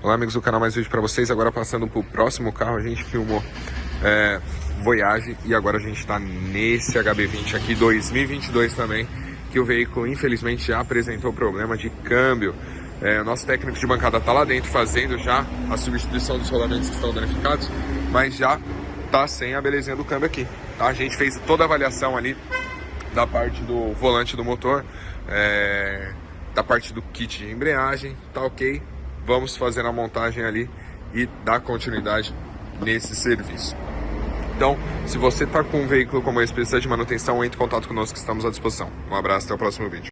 Olá amigos do canal, mais vídeo para vocês. Agora passando para o próximo carro, a gente filmou Voyage e agora a gente está nesse HB20 aqui 2022 também, que o veículo infelizmente já apresentou problema de câmbio. O nosso técnico de bancada está lá dentro fazendo já a substituição dos rolamentos que estão danificados, mas já está sem a belezinha do câmbio aqui, tá? A gente fez toda a avaliação ali da parte do volante do motor, da parte do kit de embreagem, tá ok? Vamos fazer a montagem ali e dar continuidade nesse serviço. Então, se você está com um veículo como esse, precisa de manutenção, entre em contato conosco que estamos à disposição. Um abraço, até o próximo vídeo.